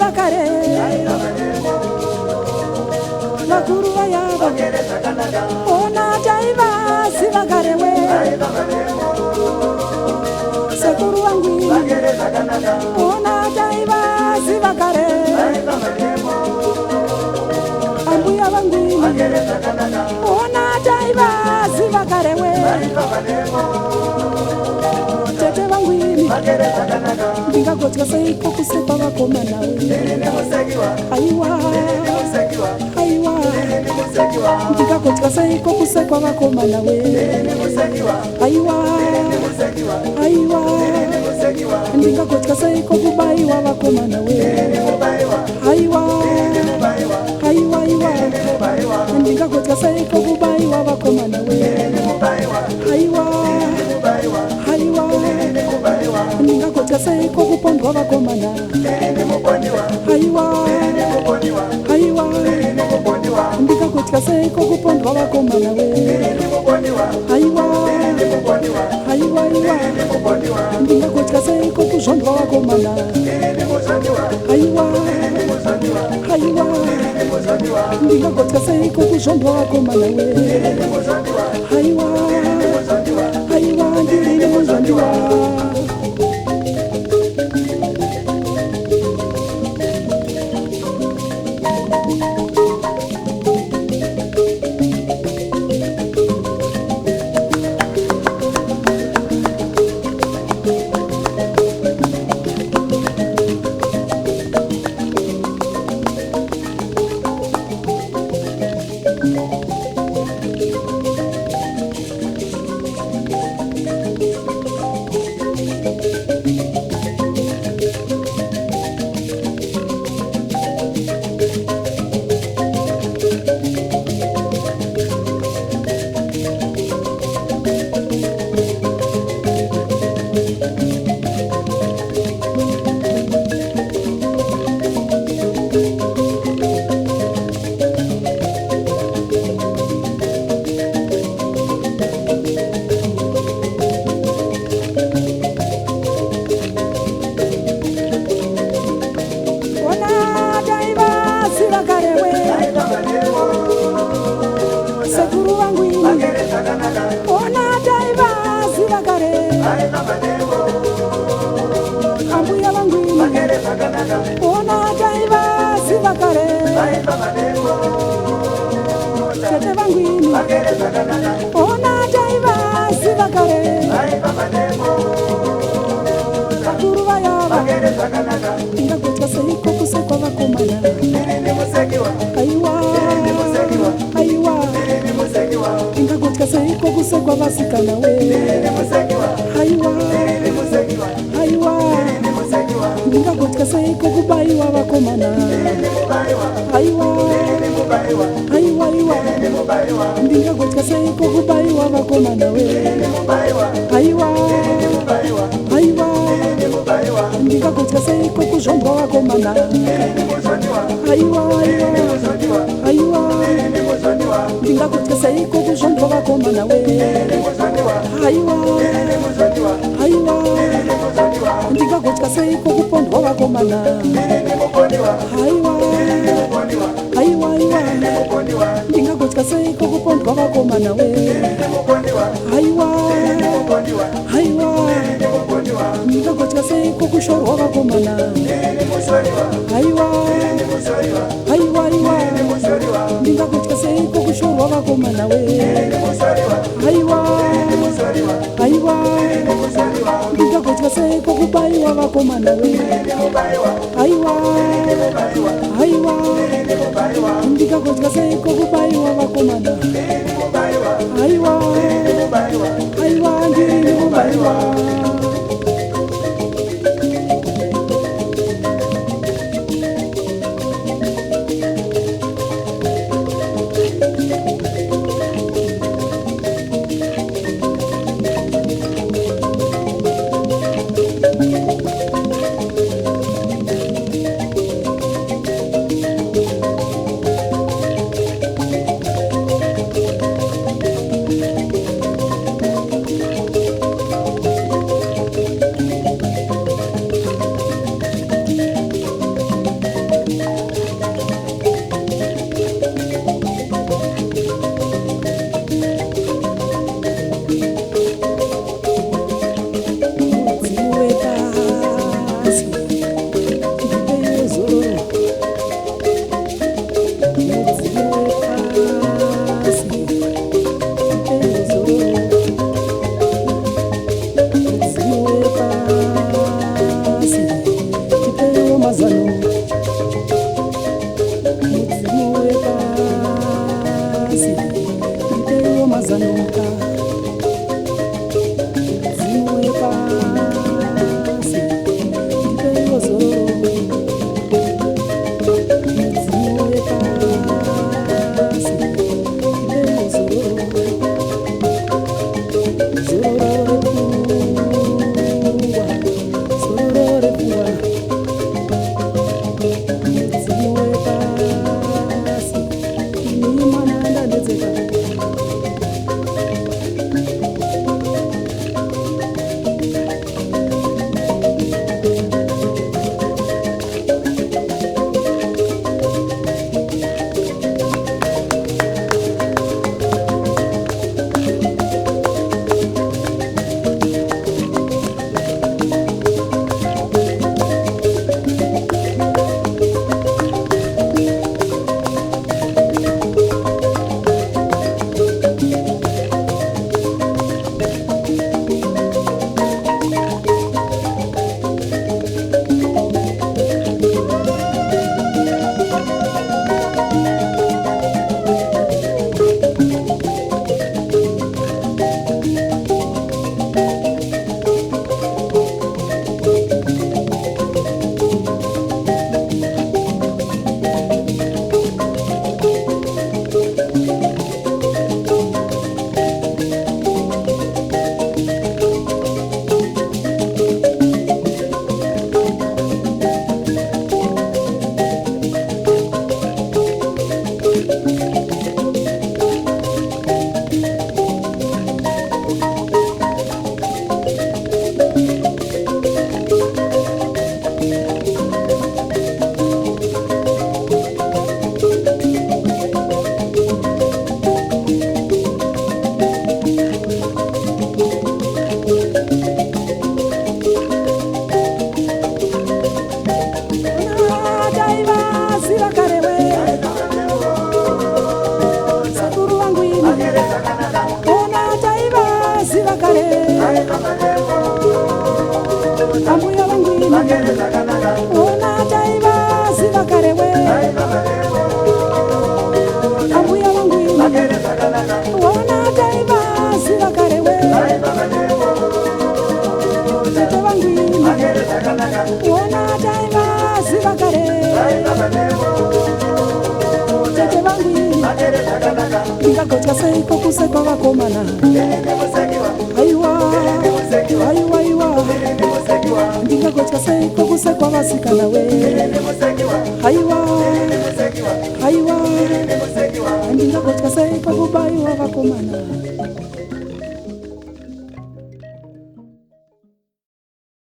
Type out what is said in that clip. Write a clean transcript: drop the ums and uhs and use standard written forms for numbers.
vakare vakuru vayava ona taivasi vakare we sekuru vangwini ona taivasi vakare ambuya vangwini ona taivasi vakare we tete vangwini ndingagotywa seiko kusekwa vakomana we aiwa aiwa ndingagotywa seiko kusekwa vakomana we aiwa aiwa ndingagotywa seiko kubayiwa vakomana we aiwa aiwa aiwa ndingagotywa seiko kubayiwa vakomana we aiwa aiwa ndingagotywa seiko kupondwa vakomana aiwa aiwa ndingagotywa seiko kupondwa vakomana we aiwa aiwa aiwa ndingagotywa seiko kuzvondwa vakomana aiwa aiwa ndingagotywa seiko kuzvondwa vakomana we aiwa aiwa ndiri muzvandiwa ambuya vangwini ona taivasi vakare tete vangwini ona taivasi vakare vakuru vayava ndingagotywa seiko kusekwa vakomana aiwa aiwa ndingagotywa seiko kusekwa vasikana we aiwa aiwa ndingagotywa seiko kubayiwa vakomana aiwa aiwa aiwa ndingagotywa seiko kubayiwa vakomana we aiwa aiwa ndingagotywa seiko kuzvondwa vakomana aiwa aiwa ndingagotywa seiko kuzvondwa vakomana we aiwa aiwa ndingagotywa seiko kupondwa vakomana aiwa aiwa aiwa ndingagotywa seiko kupondwa vakomana we aiwa aiwa ndingagotywa seiko kushorwa vakomana aiwa aiwa aiwa ndingagotywa seiko kushorwa vakomana we aiwa aiwa ndingagotywa seiko kubayiwa vakomana we aiwa aiwa ndingagotywa seiko kubayiwa vakomana aiwa aiwa ndiri kubayiwa ona taivazi vakarewe ambuya vangu ona taivazi vakarewe tete vangu ona taivazi vakare tete vangu ndingagotya seiko kusekwa vakomana aiwa aiwa aiwa ndingagotya seiko kusekwa vasikana we aiwa aiwa ndingagotya seiko kubaiwa vakomana